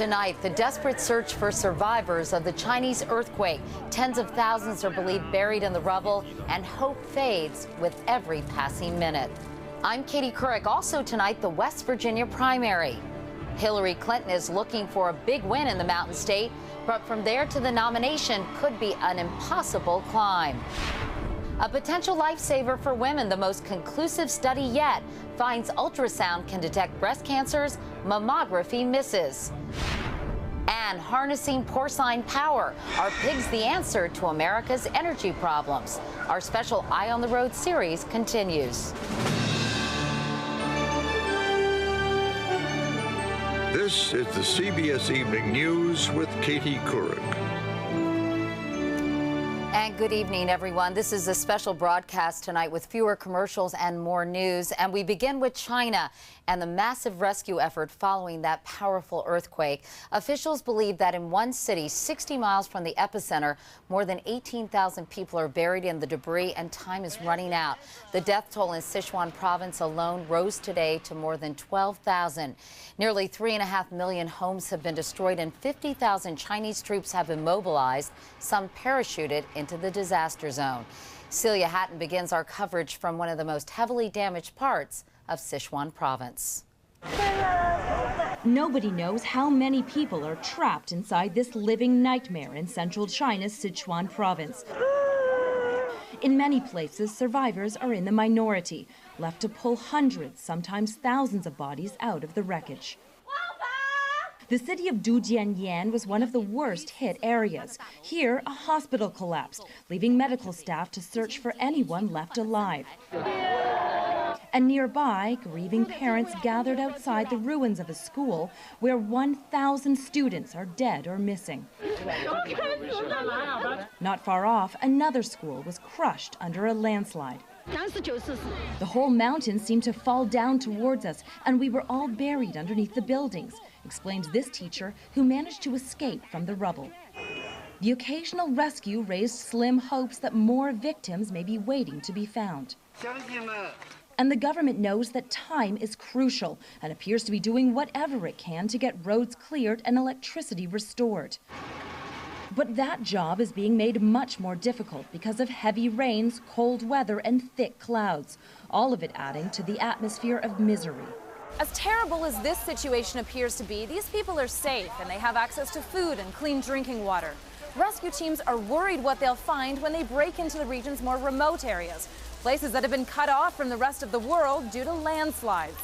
Tonight, the desperate search for survivors of the Chinese earthquake. Tens of thousands are believed buried in the rubble, and hope fades with every passing minute. I'm Couric. Also tonight, the West Virginia primary. Hillary Clinton is looking for a big win in the Mountain State, but from there to the nomination could be an impossible climb. A potential lifesaver for women, the most conclusive study yet, finds ultrasound can detect breast cancers, mammography misses. And harnessing porcine power. Are pigs the answer to America's energy problems? Our special Eye on the Road series continues. This is the CBS Evening News with Couric. And good evening, everyone. This is a special broadcast tonight with fewer commercials and more news. And we begin with China and the massive rescue effort following that powerful earthquake. Officials believe that in one city 60 miles from the epicenter, more than 18,000 people are buried in the debris and time is running out. The death toll in Sichuan province alone rose today to more than 12,000. Nearly 3.5 million homes have been destroyed and 50,000 Chinese troops have been mobilized, some parachuted into the disaster zone. Celia Hatton begins our coverage from one of the most heavily damaged parts of Sichuan province. Nobody knows how many people are trapped inside this living nightmare in central China's Sichuan province. In many places, survivors are in the minority, left to pull hundreds, sometimes thousands of bodies out of the wreckage. The city of Dujianyan was one of the worst hit areas. Here, a hospital collapsed, leaving medical staff to search for anyone left alive. And nearby, grieving parents gathered outside the ruins of a school where 1,000 students are dead or missing. Not far off, another school was crushed under a landslide. The whole mountain seemed to fall down towards us, and we were all buried underneath the buildings, explains this teacher who managed to escape from the rubble. The occasional rescue raised slim hopes that more victims may be waiting to be found. And the government knows that time is crucial and appears to be doing whatever it can to get roads cleared and electricity restored. But that job is being made much more difficult because of heavy rains, cold weather, and thick clouds, all of it adding to the atmosphere of misery. As terrible as this situation appears to be, these people are safe and they have access to food and clean drinking water. Rescue teams are worried what they'll find when they break into the region's more remote areas, places that have been cut off from the rest of the world due to landslides.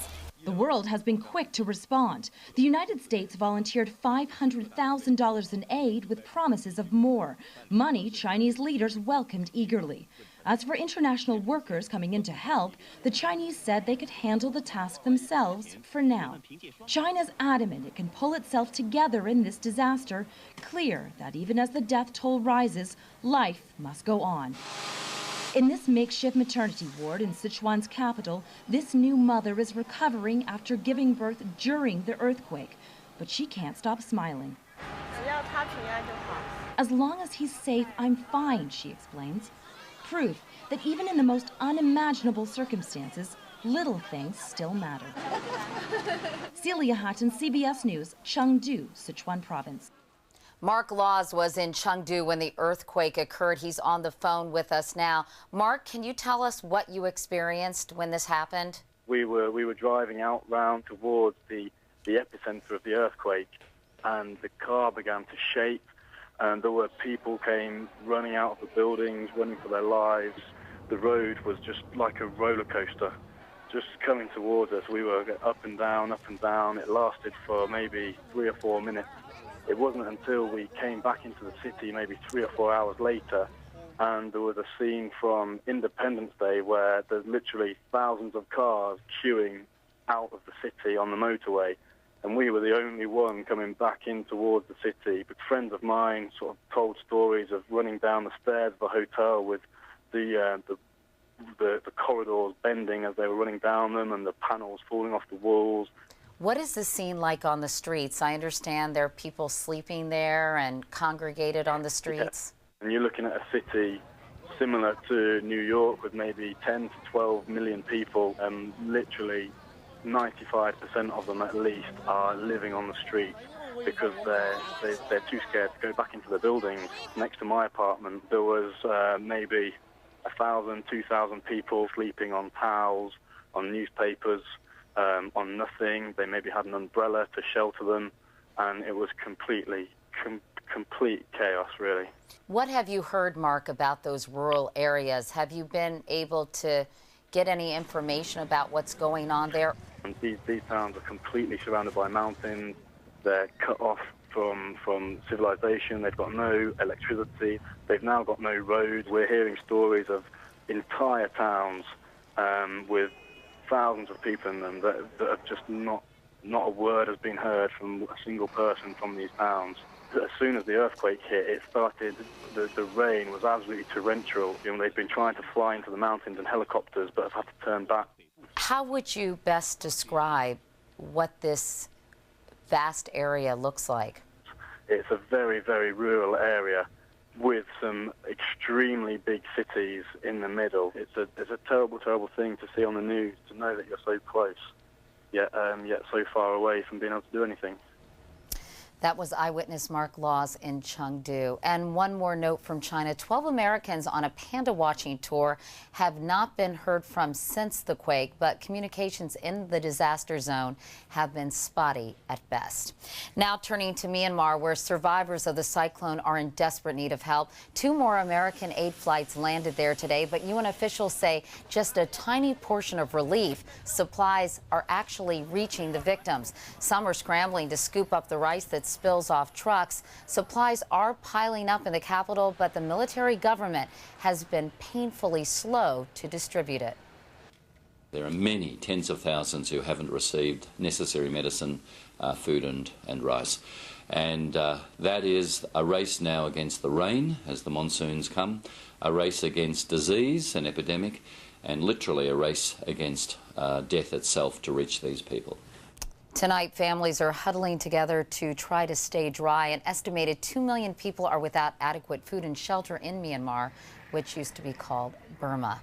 The world has been quick to respond. The United States volunteered $500,000 in aid with promises of more, money Chinese leaders welcomed eagerly. As for international workers coming in to help, the Chinese said they could handle the task themselves for now. China's adamant it can pull itself together in this disaster, clear that even as the death toll rises, life must go on. In this makeshift maternity ward in Sichuan's capital, this new mother is recovering after giving birth during the earthquake, but she can't stop smiling. As long as he's safe, I'm fine, she explains. Proof that even in the most unimaginable circumstances, little things still matter. Celia Hatton, CBS News, Chengdu, Sichuan Province. Mark Laws was in Chengdu when the earthquake occurred. He's on the phone with us now. Mark, can you tell us what you experienced when this happened? We were driving out round towards the epicenter of the earthquake, and the car began to shake, and there were people came running out of the buildings, running for their lives. The road was just like a roller coaster, just coming towards us. We were up and down, up and down. It lasted for maybe 3 or 4 minutes. It wasn't until we came back into the city maybe 3 or 4 hours later, and there was a scene from Independence Day where there's literally thousands of cars queuing out of the city on the motorway, and we were the only one coming back in towards the city. But friends of mine sort of told stories of running down the stairs of the hotel with the corridors bending as they were running down them and the panels falling off the walls. What is the scene like on the streets? I understand there are people sleeping there and congregated on the streets. Yeah. And you're looking at a city similar to New York with maybe 10 to 12 million people, and literally 95% of them at least are living on the street because they're too scared to go back into the buildings. Next to my apartment, there was maybe 1,000, 2,000 people sleeping on towels, on newspapers, on nothing. They maybe had an umbrella to shelter them, and it was complete chaos, really. What have you heard, Mark, about those rural areas? Have you been able to get any information about what's going on there? And these towns are completely surrounded by mountains. They're cut off from civilization. They've got no electricity. They've now got no roads. We're hearing stories of entire towns with thousands of people in them that have just not a word has been heard from a single person from these towns. As soon as the earthquake hit, it started, the rain was absolutely torrential. They've been trying to fly into the mountains in helicopters, but have had to turn back. How would you best describe what this vast area looks like? It's a very, very rural area with some extremely big cities in the middle. It's a terrible, terrible thing to see on the news, to know that you're so close, yet so far away from being able to do anything. That was eyewitness Mark Laws in Chengdu. And one more note from China. 12 Americans on a panda watching tour have not been heard from since the quake, but communications in the disaster zone have been spotty at best. Now turning to Myanmar, where survivors of the cyclone are in desperate need of help. 2 more American aid flights landed there today, but UN officials say just a tiny portion of relief supplies are actually reaching the victims. Some are scrambling to scoop up the rice that spills off trucks. Supplies are piling up in the capital, but the military government has been painfully slow to distribute it. There are many tens of thousands who haven't received necessary medicine, food and rice. And that is a race now against the rain as the monsoons come, a race against disease and epidemic, and literally a race against death itself to reach these people. Tonight, families are huddling together to try to stay dry. An estimated 2 million people are without adequate food and shelter in Myanmar, which used to be called Burma.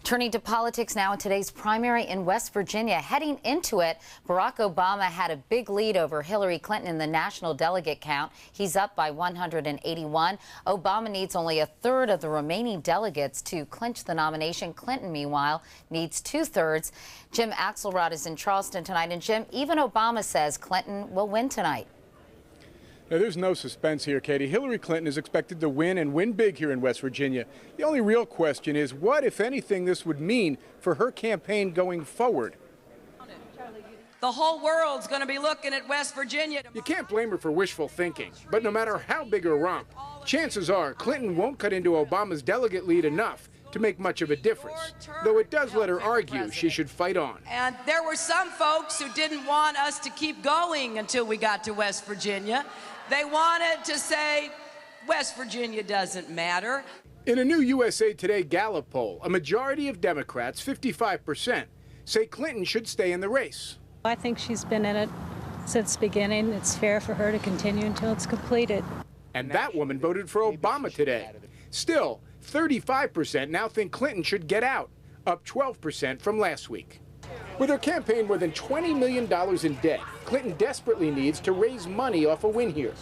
Turning to politics now, in today's primary in West Virginia. Heading into it, Barack Obama had a big lead over Hillary Clinton in the national delegate count. He's up by 181. Obama needs only a third of the remaining delegates to clinch the nomination. Clinton, meanwhile, needs 2/3. Jim Axelrod is in Charleston tonight. And Jim, even Obama says Clinton will win tonight. Now, there's no suspense here, Katie. Hillary Clinton is expected to win and win big here in West Virginia. The only real question is what, if anything, this would mean for her campaign going forward. The whole world's going to be looking at West Virginia. You can't blame her for wishful thinking, but no matter how big her romp, chances are Clinton won't cut into Obama's delegate lead enough to make much of a difference, though it does let her argue she should fight on. And there were some folks who didn't want us to keep going until we got to West Virginia. They wanted to say, West Virginia doesn't matter. In a new USA Today Gallup poll, a majority of Democrats, 55%, say Clinton should stay in the race. I think she's been in it since the beginning. It's fair for her to continue until it's completed. And that woman voted for Obama today. Still, 35% now think Clinton should get out, up 12% from last week. With her campaign more than $20 million in debt, Clinton desperately needs to raise money off a win here.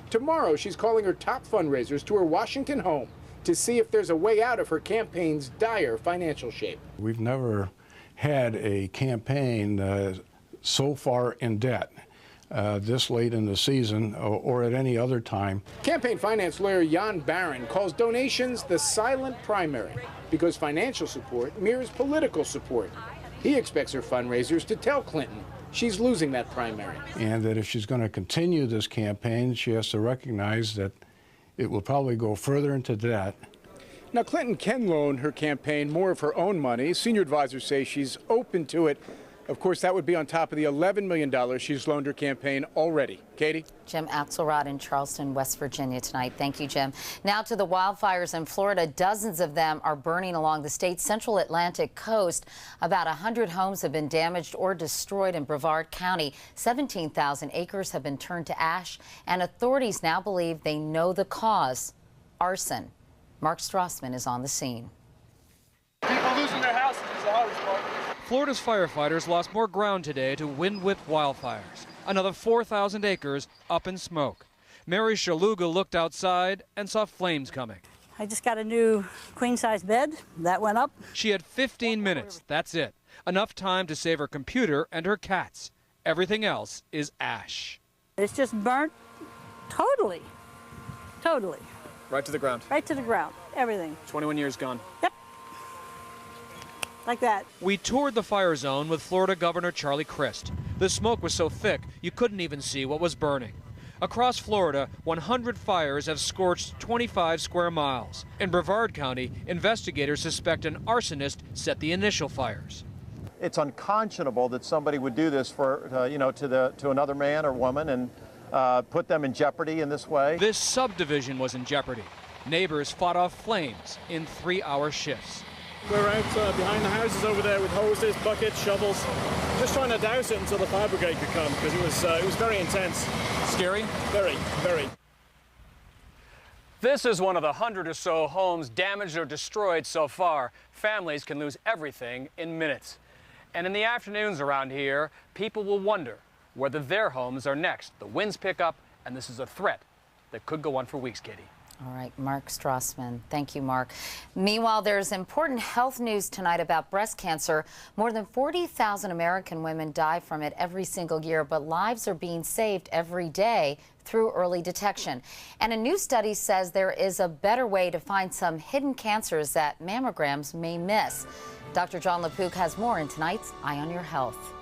Tomorrow, she's calling her top fundraisers to her Washington home to see if there's a way out of her campaign's dire financial shape. We've never had a campaign so far in debt this late in the season or at any other time. Campaign finance lawyer Jan Barron calls donations the silent primary because financial support mirrors political support. He expects her fundraisers to tell Clinton she's losing that primary. And that if she's going to continue this campaign, she has to recognize that it will probably go further into debt. Now, Clinton can loan her campaign more of her own money. Senior advisors say she's open to it. Of course, that would be on top of the $11 million she's loaned her campaign already. Katie? Jim Axelrod in Charleston, West Virginia tonight. Thank you, Jim. Now to the wildfires in Florida. Dozens of them are burning along the state's central Atlantic coast. About 100 homes have been damaged or destroyed in Brevard County. 17,000 acres have been turned to ash, and authorities now believe they know the cause: arson. Mark Strassman is on the scene. People losing their houses is the hardest part. Florida's firefighters lost more ground today to wind-whipped wildfires. Another 4,000 acres up in smoke. Mary Shaluga looked outside and saw flames coming. I just got a new queen-size bed. That went up. She had 15 minutes, that's it. Enough time to save her computer and her cats. Everything else is ash. It's just burnt totally. Totally. Right to the ground. Right to the ground. Everything. 21 years gone. Yep. Like that. We toured the fire zone with Florida Governor Charlie Crist. The smoke was so thick you couldn't even see what was burning. Across Florida, 100 fires have scorched 25 square miles. In Brevard County, investigators suspect an arsonist set the initial fires. It's unconscionable that somebody would do this for, to another man or woman and put them in jeopardy in this way. This subdivision was in jeopardy. Neighbors fought off flames in 3-hour shifts. We're out behind the houses over there with hoses, buckets, shovels, just trying to douse it until the fire brigade could come, because it was very intense. Scary? Very, very. This is one of the 100 or so homes damaged or destroyed so far. Families can lose everything in minutes. And in the afternoons around here, people will wonder whether their homes are next. The winds pick up, and this is a threat that could go on for weeks, Katie. All right, Mark Strassman. Thank you, Mark. Meanwhile, there's important health news tonight about breast cancer. More than 40,000 American women die from it every single year, but lives are being saved every day through early detection. And a new study says there is a better way to find some hidden cancers that mammograms may miss. Dr. John LaPook has more in tonight's Eye on Your Health.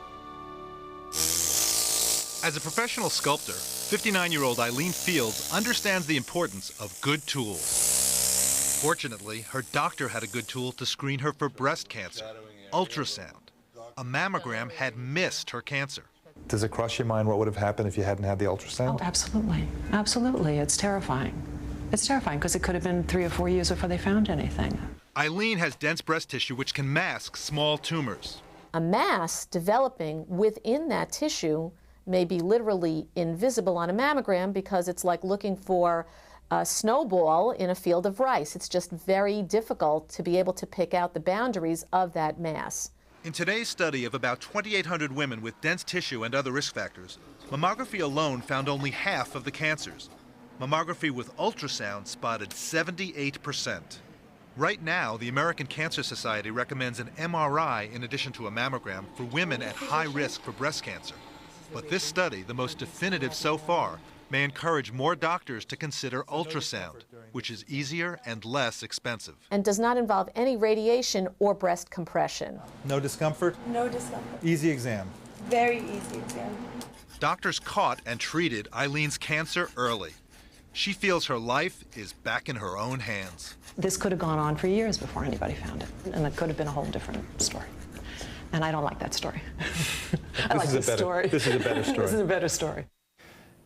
As a professional sculptor, 59-year-old Eileen Fields understands the importance of good tools. Fortunately, her doctor had a good tool to screen her for breast cancer, ultrasound. A mammogram had missed her cancer. Does it cross your mind what would have happened if you hadn't had the ultrasound? Oh, absolutely. Absolutely. It's terrifying. It's terrifying because it could have been 3 or 4 years before they found anything. Eileen has dense breast tissue which can mask small tumors. A mass developing within that tissue may be literally invisible on a mammogram because it's like looking for a snowball in a field of rice. It's just very difficult to be able to pick out the boundaries of that mass. In today's study of about 2,800 women with dense tissue and other risk factors, mammography alone found only half of the cancers. Mammography with ultrasound spotted 78%. Right now, the American Cancer Society recommends an MRI in addition to a mammogram for women at high risk for breast cancer. But this study, the most definitive so far, may encourage more doctors to consider ultrasound, which is easier and less expensive. And does not involve any radiation or breast compression. No discomfort? No discomfort. Easy exam. Very easy exam. Doctors caught and treated Eileen's cancer early. She feels her life is back in her own hands. This could have gone on for years before anybody found it, and it could have been a whole different story. And I don't like that story. I like this story. This is a better story. This is a better story.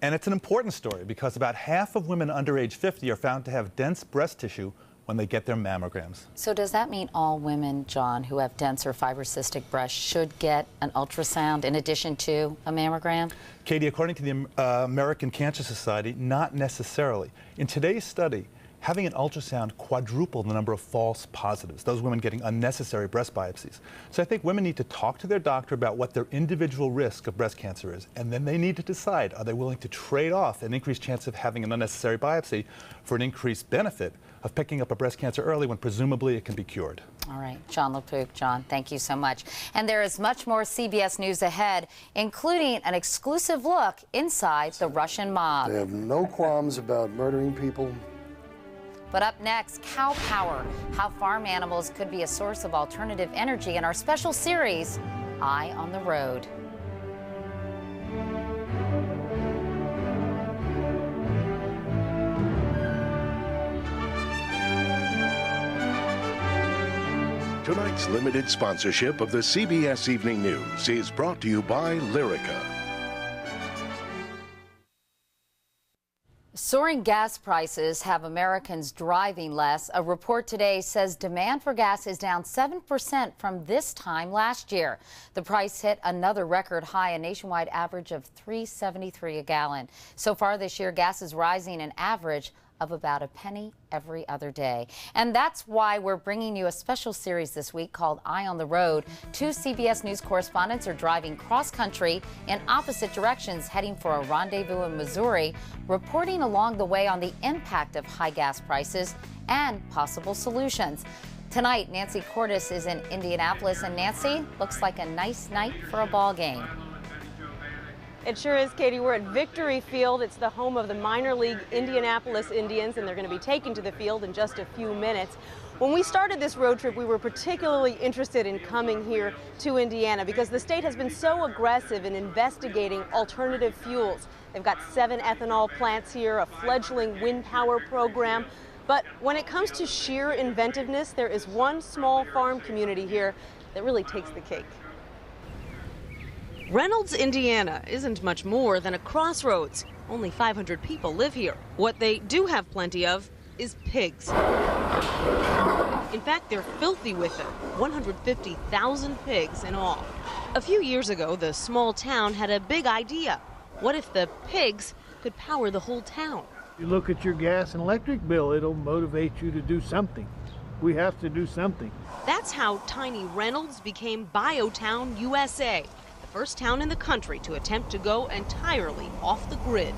And it's an important story because about half of women under age 50 are found to have dense breast tissue when they get their mammograms. So does that mean all women, John, who have dense or fibrocystic breasts should get an ultrasound in addition to a mammogram? Katie, according to the American Cancer Society, not necessarily. In today's study, having an ultrasound quadrupled the number of false positives, those women getting unnecessary breast biopsies. So I think women need to talk to their doctor about what their individual risk of breast cancer is, and then they need to decide, are they willing to trade off an increased chance of having an unnecessary biopsy for an increased benefit of picking up a breast cancer early when presumably it can be cured. All right, John LaPook. John, thank you so much. And there is much more CBS News ahead, including an exclusive look inside the Russian mob. They have no qualms about murdering people. But up next, cow power, how farm animals could be a source of alternative energy in our special series, Eye on the Road. Tonight's limited sponsorship of the CBS Evening News is brought to you by Lyrica. Soaring gas prices have Americans driving less. A report today says demand for gas is down 7% from this time last year. The price hit another record high, a nationwide average of $3.73 a gallon. So far this year, gas is rising an average of about a penny every other day. And that's why we're bringing you a special series this week called Eye on the Road. Two CBS News correspondents are driving cross-country in opposite directions, heading for a rendezvous in Missouri, reporting along the way on the impact of high gas prices and possible solutions. Tonight, Nancy Cordes is in Indianapolis, and Nancy, looks like a nice night for a ball game. It sure is, Katie. We're at Victory Field. It's the home of the minor league Indianapolis Indians, and they're going to be taken to the field in just a few minutes. When we started this road trip, we were particularly interested in coming here to Indiana because the state has been so aggressive in investigating alternative fuels. They've got 7 ethanol plants here, a fledgling wind power program. But when it comes to sheer inventiveness, there is one small farm community here that really takes the cake. Reynolds, Indiana isn't much more than a crossroads. Only 500 people live here. What they do have plenty of is pigs. In fact, they're filthy with them. 150,000 pigs in all. A few years ago, the small town had a big idea. What if the pigs could power the whole town? You look at your gas and electric bill, it'll motivate you to do something. We have to do something. That's how tiny Reynolds became Biotown, USA. First town in the country to attempt to go entirely off the grid.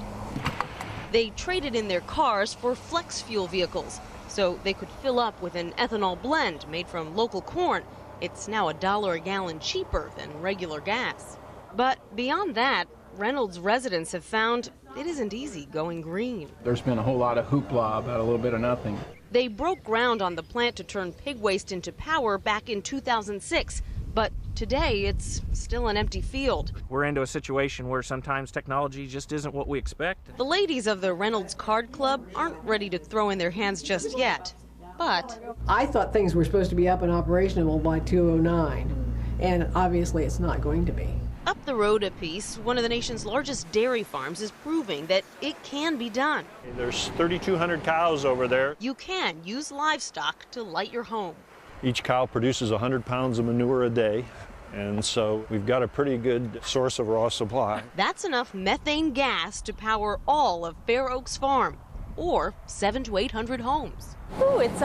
They traded in their cars for flex fuel vehicles so they could fill up with an ethanol blend made from local corn. It's now $1 a gallon cheaper than regular gas. But beyond that, Reynolds residents have found it isn't easy going green. There's been a whole lot of hoopla about a little bit of nothing. They broke ground on the plant to turn pig waste into power back in 2006. But today, it's still an empty field. We're into a situation where sometimes technology just isn't what we expect. The ladies of the Reynolds Card Club aren't ready to throw in their hands just yet. But I thought things were supposed to be up and operational by 209, and obviously it's not going to be. Up the road a piece, one of the nation's largest dairy farms is proving that it can be done. There's 3,200 cows over there. You can use livestock to light your home. Each cow produces 100 pounds of manure a day, and so we've got a pretty good source of raw supply. That's enough methane gas to power all of Fair Oaks Farm, or 700 to 800 homes. Ooh, it's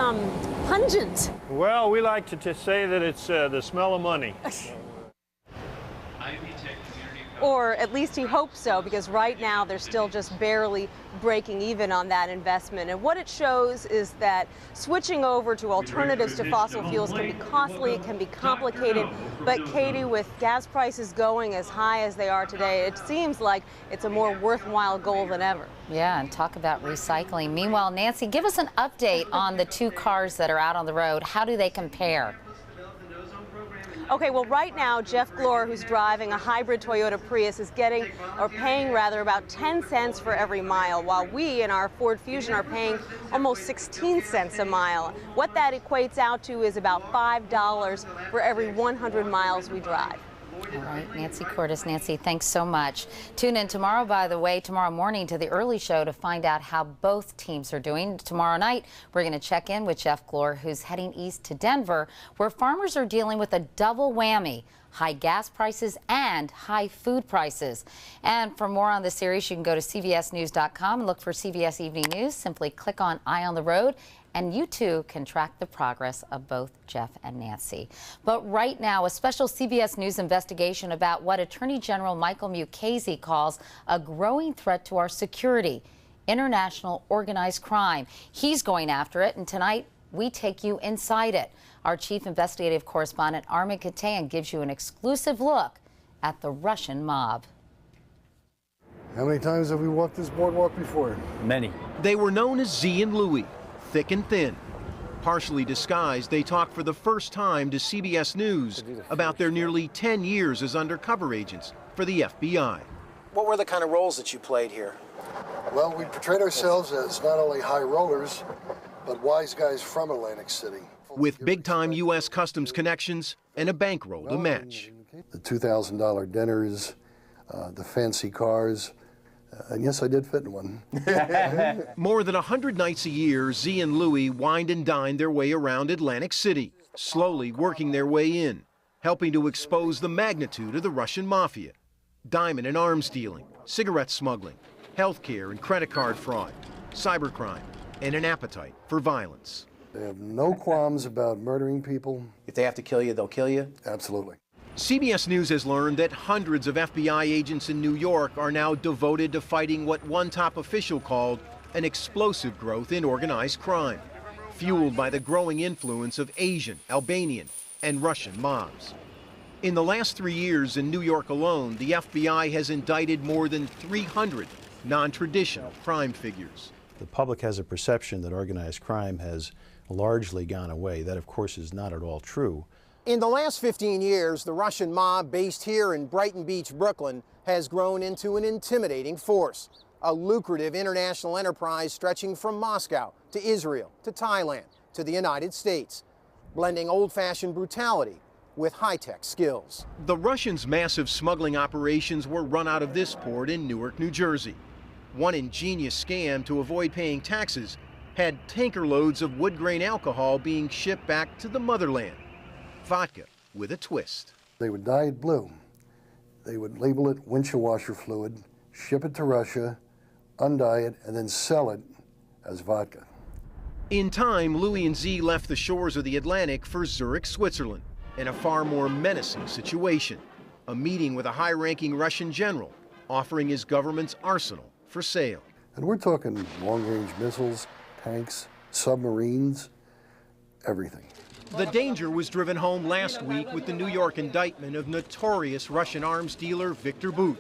pungent. Well, we like to say that it's the smell of money. Or at least he hopes so, because right now they're still just barely breaking even on that investment. And what it shows is that switching over to alternatives to fossil fuels can be costly, it can be complicated. But Katie, with gas prices going as high as they are today, it seems like it's a more worthwhile goal than ever. Yeah, and talk about recycling. Meanwhile, Nancy, give us an update on the 2 cars that are out on the road. How do they compare? Okay, well, right now, Jeff Glor, who's driving a hybrid Toyota Prius, is paying about 10 cents for every mile, while we in our Ford Fusion are paying almost 16 cents a mile. What that equates out to is about $5 for every 100 miles we drive. All right, Nancy Cordes. Nancy, thanks so much. Tune in tomorrow, by the way, tomorrow morning to the early show to find out how both teams are doing. Tomorrow night, we're going to check in with Jeff Glor, who's heading east to Denver, where farmers are dealing with a double whammy: high gas prices and high food prices. And for more on the series, you can go to cbsnews.com and look for CBS Evening News. Simply click on Eye on the Road, and you too can track the progress of both Jeff and Nancy. But right now, a special CBS News investigation about what Attorney General Michael Mukasey calls a growing threat to our security: international organized crime. He's going after it, and tonight we take you inside it. Our chief investigative correspondent Armin Katayan gives you an exclusive look at the Russian mob. How many times have we walked this boardwalk before? Many. They were known as Z and Louie, thick and thin. Partially disguised, they talked for the first time to CBS News about their nearly 10 years as undercover agents for the FBI. What were the kind of roles that you played here? Well, we portrayed ourselves as not only high rollers, but wise guys from Atlantic City. With big-time U.S. Customs connections and a bankroll to match. The $2,000 dinners, the fancy cars, and yes, I did fit in one. More than 100 nights a year, Z and Louie wined and dined their way around Atlantic City, slowly working their way in, helping to expose the magnitude of the Russian mafia. Diamond and arms dealing, cigarette smuggling, healthcare and credit card fraud, cybercrime, and an appetite for violence. They have no qualms about murdering people. If they have to kill you, they'll kill you? Absolutely. CBS News has learned that hundreds of FBI agents in New York are now devoted to fighting what one top official called an explosive growth in organized crime, fueled by the growing influence of Asian, Albanian, and Russian mobs. In the last 3 years in New York alone, the FBI has indicted more than 300 non-traditional crime figures. The public has a perception that organized crime has largely gone away. That, of course, is not at all true. In the last 15 years, the Russian mob based here in Brighton Beach, Brooklyn, has grown into an intimidating force, a lucrative international enterprise stretching from Moscow to Israel to Thailand to the United States, blending old-fashioned brutality with high-tech skills. The Russians' massive smuggling operations were run out of this port in Newark, New Jersey. One ingenious scam to avoid paying taxes had tanker loads of wood grain alcohol being shipped back to the motherland. Vodka with a twist. They would dye it blue. They would label it windshield washer fluid, ship it to Russia, undye it, and then sell it as vodka. In time, Louis and Z left the shores of the Atlantic for Zurich, Switzerland, in a far more menacing situation. A meeting with a high-ranking Russian general offering his government's arsenal for sale. And we're talking long-range missiles, tanks, submarines, everything. The danger was driven home last week with the New York indictment of notorious Russian arms dealer Viktor Bout,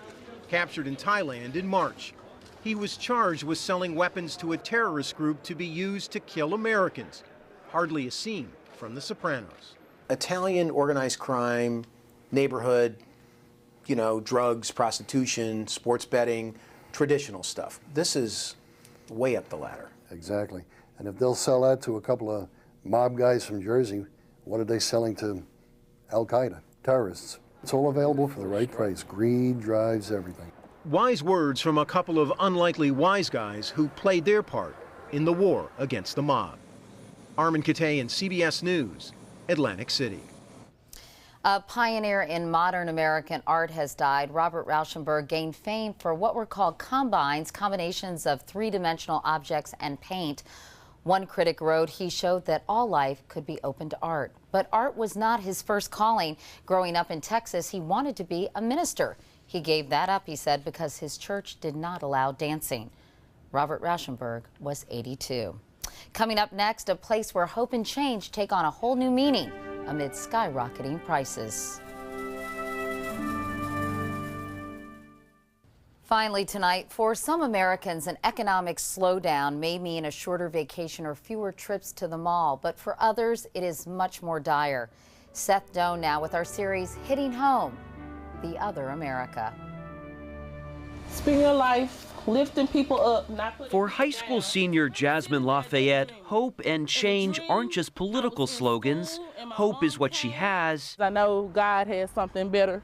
captured in Thailand in March. He was charged with selling weapons to a terrorist group to be used to kill Americans. Hardly a scene from The Sopranos. Italian organized crime, neighborhood, drugs, prostitution, sports betting, traditional stuff. This is way up the ladder. Exactly. And if they'll sell that to a couple of mob guys from Jersey, what are they selling to Al-Qaeda, terrorists? It's all available for the right price. Greed drives everything. Wise words from a couple of unlikely wise guys who played their part in the war against the mob. Armin Katay and CBS News, Atlantic City. A pioneer in modern American art has died. Robert Rauschenberg gained fame for what were called combines, combinations of three-dimensional objects and paint. One critic wrote he showed that all life could be open to art. But art was not his first calling. Growing up in Texas, he wanted to be a minister. He gave that up, he said, because his church did not allow dancing. Robert Rauschenberg was 82. Coming up next, a place where hope and change take on a whole new meaning amid skyrocketing prices. Finally tonight, for some Americans, an economic slowdown may mean a shorter vacation or fewer trips to the mall, but for others, it is much more dire. Seth Doan now with our series Hitting Home, The Other America. Spend your life lifting people up. For high school senior Jasmine Lafayette, hope and change aren't just political slogans. Hope is what she has. I know God has something better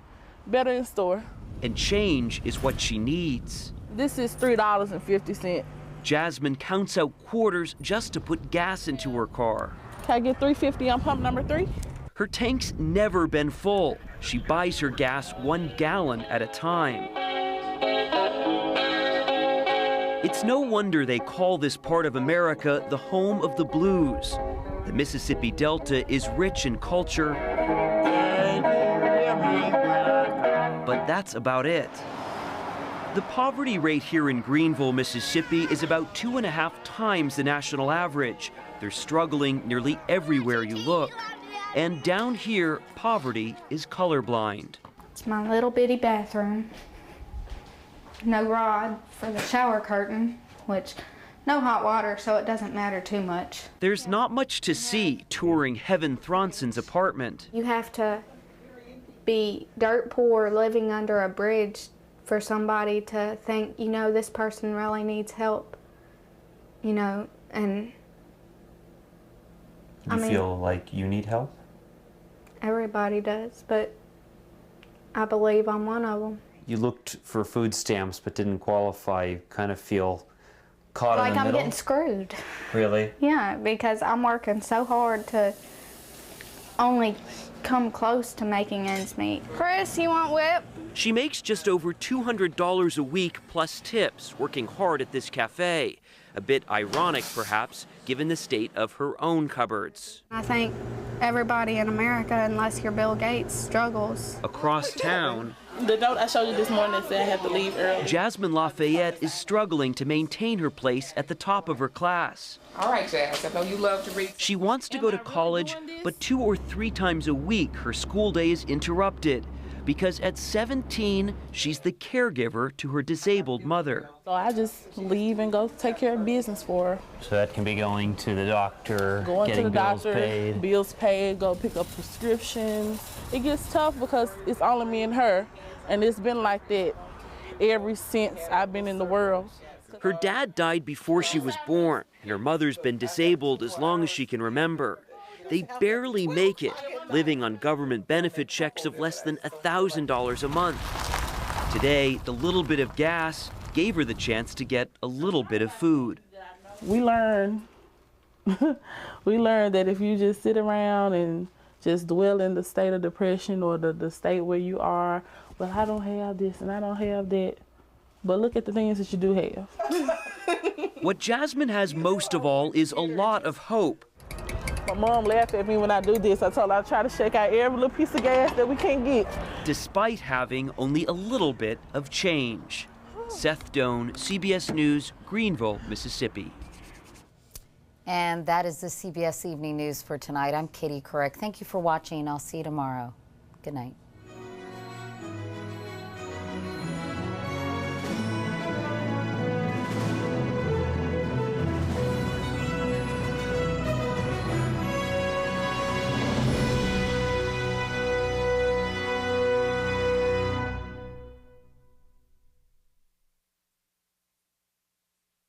in store. And change is what she needs. This is $3.50. Jasmine counts out quarters just to put gas into her car. Can I get $3.50 on pump number 3? Her tank's never been full. She buys her gas 1 gallon at a time. It's no wonder they call this part of America the home of the blues. The Mississippi Delta is rich in culture, but that's about it. The poverty rate here in Greenville, Mississippi is about 2.5 times the national average. They're struggling nearly everywhere you look. And down here, poverty is colorblind. It's my little bitty bathroom. No rod for the shower curtain, which no hot water, so it doesn't matter too much. There's not much to see touring Heaven Thronson's apartment. You have to be dirt poor living under a bridge for somebody to think, this person really needs help, and You feel like you need help? Everybody does, but I believe I'm one of them. You looked for food stamps but didn't qualify. You kind of feel caught in the middle? Like I'm getting screwed. Really? Yeah, because I'm working so hard to only come close to making ends meet. Chris, you want whip? She makes just over $200 a week plus tips, working hard at this cafe. A bit ironic, perhaps, given the state of her own cupboards. I think everybody in America, unless you're Bill Gates, struggles. Across town, the note I showed you this morning said I had to leave early. Jasmine Lafayette is struggling to maintain her place at the top of her class. All right, Jazz, I know you love to read. She wants to go to college, but 2 or 3 times a week her school day is interrupted because at 17, she's the caregiver to her disabled mother. So I just leave and go take care of business for her. So that can be going to the doctor, Going getting to the bills doctor, paid. bills paid, go pick up prescriptions. It gets tough because it's only me and her, and it's been like that ever since I've been in the world. Her dad died before she was born, and her mother's been disabled as long as she can remember. They barely make it, living on government benefit checks of less than $1,000 a month. Today, the little bit of gas gave her the chance to get a little bit of food. We learn that if you just sit around and just dwell in the state of depression or the state where you are, well, I don't have this and I don't have that. But look at the things that you do have. What Jasmine has most of all is a lot of hope. My mom laughed at me when I do this. I told her I try to shake out every little piece of gas that we can get. Despite having only a little bit of change. Seth Doan, CBS News, Greenville, Mississippi. And that is the CBS Evening News for tonight. I'm Katie Couric. Thank you for watching. I'll see you tomorrow. Good night.